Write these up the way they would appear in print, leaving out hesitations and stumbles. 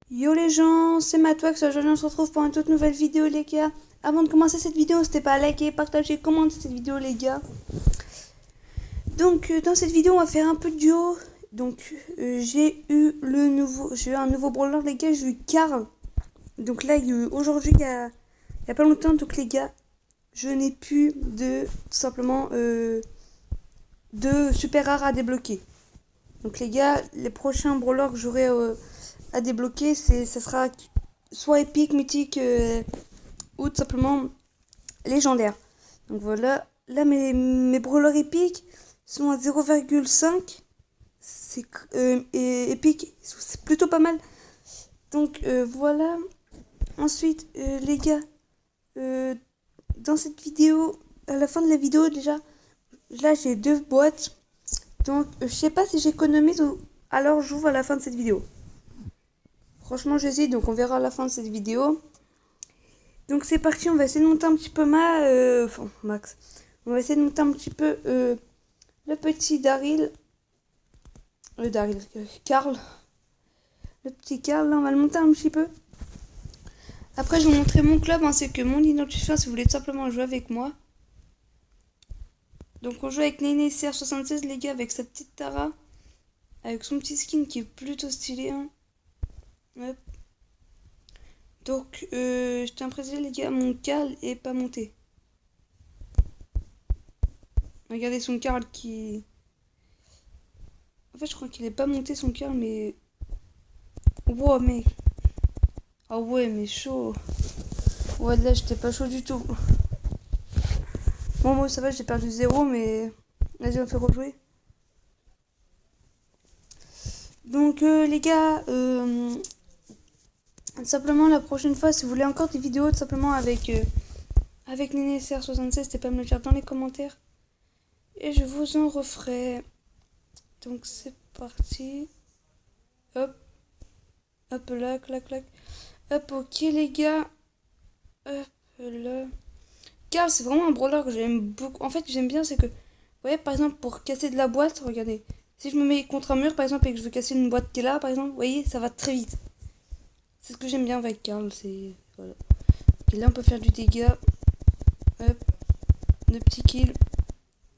Yo les gens, c'est Matwax, aujourd'hui on se retrouve pour une toute nouvelle vidéo les gars. Avant de commencer cette vidéo, n'hésitez pas à liker, partager, commenter cette vidéo les gars. Donc dans cette vidéo on va faire un peu de duo. Donc j'ai eu un nouveau brawler les gars, j'ai eu Karl. Donc là aujourd'hui il y a pas longtemps, donc les gars, je n'ai plus de tout simplement de super rares à débloquer. Donc les gars, les prochains brawlers que j'aurai à débloquer, ça sera soit épique, mythique ou tout simplement légendaire. Donc voilà, là mes brawlers épiques sont à 0,5. Et épique, c'est plutôt pas mal. Donc voilà. Ensuite, les gars, dans cette vidéo, à la fin de la vidéo déjà, là j'ai 2 boîtes. Donc je sais pas si j'économise ou alors j'ouvre à la fin de cette vidéo. Franchement j'hésite, donc on verra à la fin de cette vidéo. Donc c'est parti, on va essayer de monter un petit peu Max. On va essayer de monter un petit peu le petit Karl. Le petit Karl, là on va le monter un petit peu. Après je vais vous montrer mon club, hein, c'est que mon identifiant si vous voulez tout simplement jouer avec moi. Donc on joue avec Néné CR76 les gars, avec sa petite Tara. Avec son petit skin qui est plutôt stylé. Hein. Hop. Donc je tiens à préciser les gars, mon Karl est pas monté. Regardez son Karl qui... En fait je crois qu'il est pas monté son Karl mais... Wow mec. Ah ouais mais chaud. Ouais là j'étais pas chaud du tout. Bon moi ça va j'ai perdu 0 mais... Vas-y on fait rejouer. Donc les gars, simplement la prochaine fois si vous voulez encore des vidéos tout simplement avec NénéCR76, n'hésitez pas à me le dire dans les commentaires. Et je vous en referai. Donc c'est parti. Hop. Hop là, clac clac. Hop ok les gars. Hop là. Karl c'est vraiment un brawler que j'aime beaucoup. En fait j'aime bien c'est que... Vous voyez par exemple pour casser de la boîte, regardez. Si je me mets contre un mur par exemple et que je veux casser une boîte qui est là par exemple, vous voyez ça va très vite. C'est ce que j'aime bien avec Karl, c'est... Voilà. Et là on peut faire du dégât. Hop. De petits kills.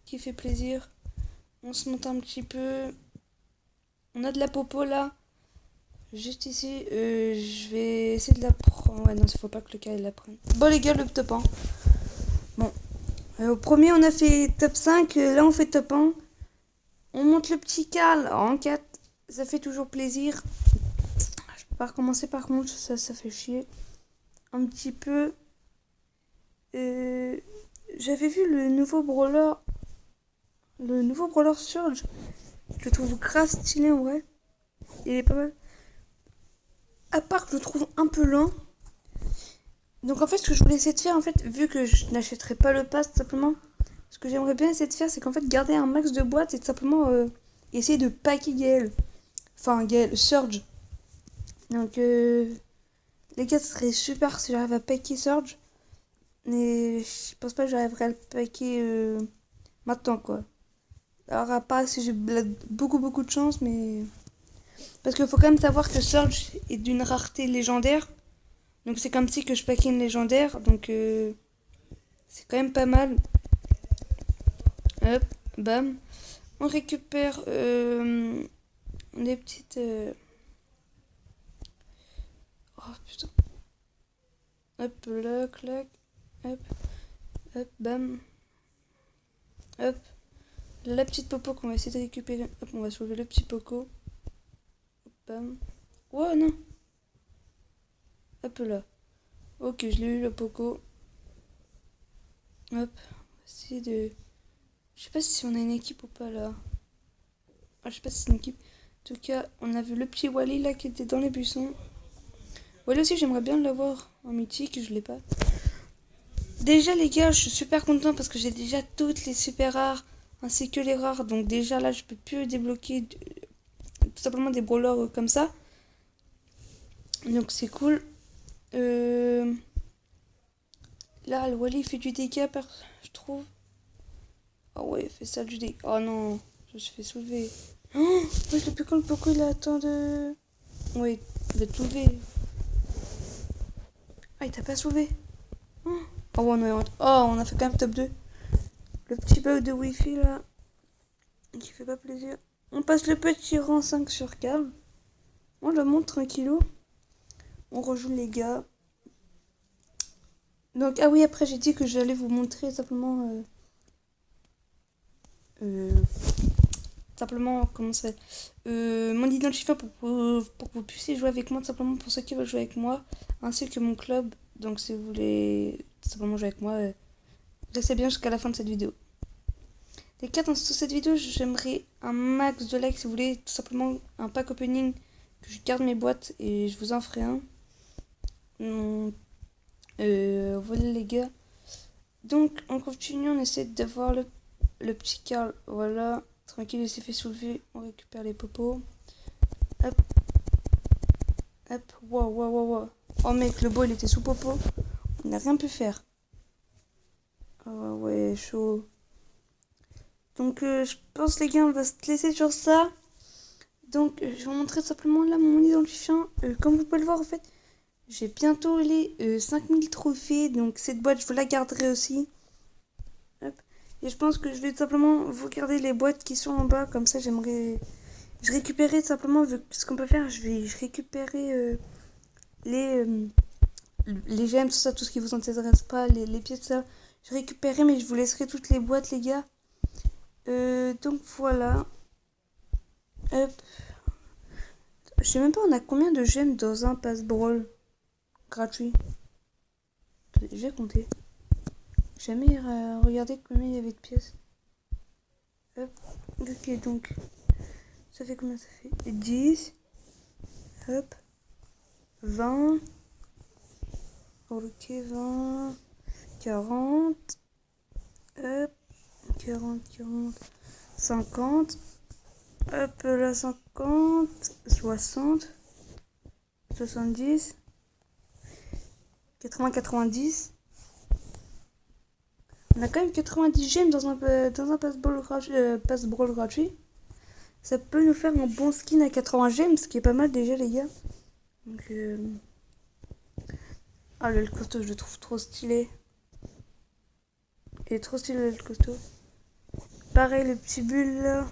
Qui fait plaisir. On se monte un petit peu. On a de la popo là. Juste ici. Je vais essayer de la prendre. Ouais non, il faut pas que le cas il la prenne. Bon les gars, le top 1. Bon. Au premier on a fait top 5. Là on fait top 1. On monte le petit Karl en 4. Ça fait toujours plaisir. Je peux pas recommencer par contre. Ça fait chier. Un petit peu. J'avais vu le nouveau brawler. Le nouveau brawler Surge. Je le trouve grave stylé en vrai. Il est pas mal. À part que je le trouve un peu lent. Donc en fait ce que je voulais essayer de faire en fait, vu que je n'achèterai pas le pass tout simplement, ce que j'aimerais bien essayer de faire c'est qu'en fait garder un max de boîtes et tout simplement essayer de packer Gaël. Enfin Gaël, Surge. Donc les gars ce serait super si j'arrive à packer Surge. Mais je pense pas que j'arriverai à le packer maintenant quoi. Alors à part si j'ai beaucoup de chance mais... Parce qu'il faut quand même savoir que Surge est d'une rareté légendaire. Donc c'est comme si que je paquais une légendaire. Donc c'est quand même pas mal. Hop, bam. On récupère des petites... Oh putain. Hop là, clac. Hop, hop, bam. Hop. La petite popo qu'on va essayer de récupérer. Hop, on va soulever le petit poco. Hop, bam. Oh non. Hop là. Ok, je l'ai eu le poco. Hop. On va essayer de... Je sais pas si on a une équipe ou pas là. Ah, je sais pas si c'est une équipe. En tout cas, on a vu le petit Wally là qui était dans les buissons. Wally aussi, j'aimerais bien l'avoir en mythique, je l'ai pas. Déjà, les gars, je suis super content parce que j'ai déjà toutes les super rares ainsi que les rares. Donc, déjà là, je peux plus débloquer tout simplement des brawlers comme ça. Donc, c'est cool. Là, le Wally fait du dégât, je trouve. Oh ouais, il fait ça du dégât. Oh non, je me suis fait soulever. Oh, ouais, depuis quand le Poco il a atteint de... Oui. Vous êtes soulevé. Ah, il t'a pas soulevé. Oh, on a fait quand même top 2. Le petit bug de Wi-Fi là, qui fait pas plaisir. On passe le petit rang 5 sur cam. On le monte tranquillou. On rejoue les gars. Donc, ah oui, après j'ai dit que j'allais vous montrer simplement... simplement, comment ça mon identifiant pour que vous puissiez jouer avec moi, tout simplement pour ceux qui veulent jouer avec moi, ainsi que mon club. Donc si vous voulez tout simplement jouer avec moi, restez bien jusqu'à la fin de cette vidéo. Les gars, dans cette vidéo, j'aimerais un max de likes si vous voulez, tout simplement un pack opening, que je garde mes boîtes et je vous en ferai un. Voilà les gars. Donc on continue, on essaie d'avoir le petit Carl, voilà. Tranquille, il s'est fait soulever, on récupère les popos. Hop. Hop, wow. Oh mec, le bol était sous popo. On n'a rien pu faire. Oh ouais, chaud. Donc je pense les gars, on va se laisser sur ça. Donc je vais vous montrer simplement là mon identifiant. Comme vous pouvez le voir en fait, j'ai bientôt les 5000 trophées. Donc cette boîte, je vous la garderai aussi. Hop. Et je pense que je vais tout simplement vous garder les boîtes qui sont en bas. Comme ça, j'aimerais... Je récupérais tout simplement, ce qu'on peut faire, je récupérer les gemmes, tout ce qui vous intéresse pas, les pièces, ça. Je récupérerai, mais je vous laisserai toutes les boîtes, les gars. Donc voilà. Hop. Je sais même pas, on a combien de gemmes dans un pass brawl gratuit. Je vais compter. J'ai jamais regardé combien il y avait de pièces. Hop. Ok, donc. Ça fait combien ça fait 10. Hop. 20. Ok, 20. 40. Hop. 40. 50. Hop là, 50. 60. 70. 80, 90. On a quand même 90 gemmes dans un pass brawl gratuit. Ça peut nous faire un bon skin à 80 gemmes, ce qui est pas mal déjà les gars. Donc ah le costaud, je le trouve trop stylé. Il est trop stylé le costaud. Pareil le petit bulle là.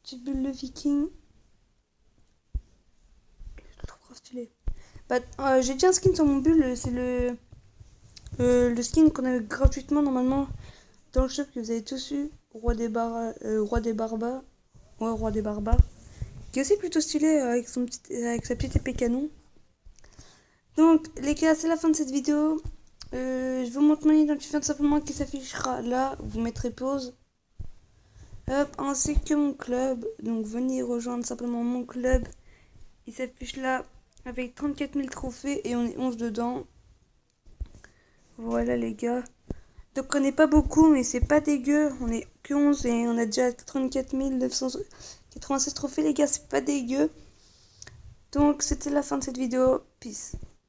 Petit bulle le viking. Je le trouve trop stylé. Bah, j'ai déjà un skin sur mon bulle, c'est le skin qu'on a gratuitement normalement dans le shop que vous avez tous eu. Roi des barbares. Ouais, Roi des barbares. Qui est aussi plutôt stylé avec sa petite épée canon. Donc les gars, c'est la fin de cette vidéo. Je vous montre mon identifiant tout simplement qui s'affichera là. Vous mettrez pause. Hop, ainsi que mon club. Donc venez rejoindre simplement mon club. Il s'affiche là avec 34 000 trophées et on est 11 dedans. Voilà les gars. Donc on n'est pas beaucoup mais c'est pas dégueu. On est que 11 et on a déjà 34 996 trophées les gars, c'est pas dégueu. Donc c'était la fin de cette vidéo. Peace.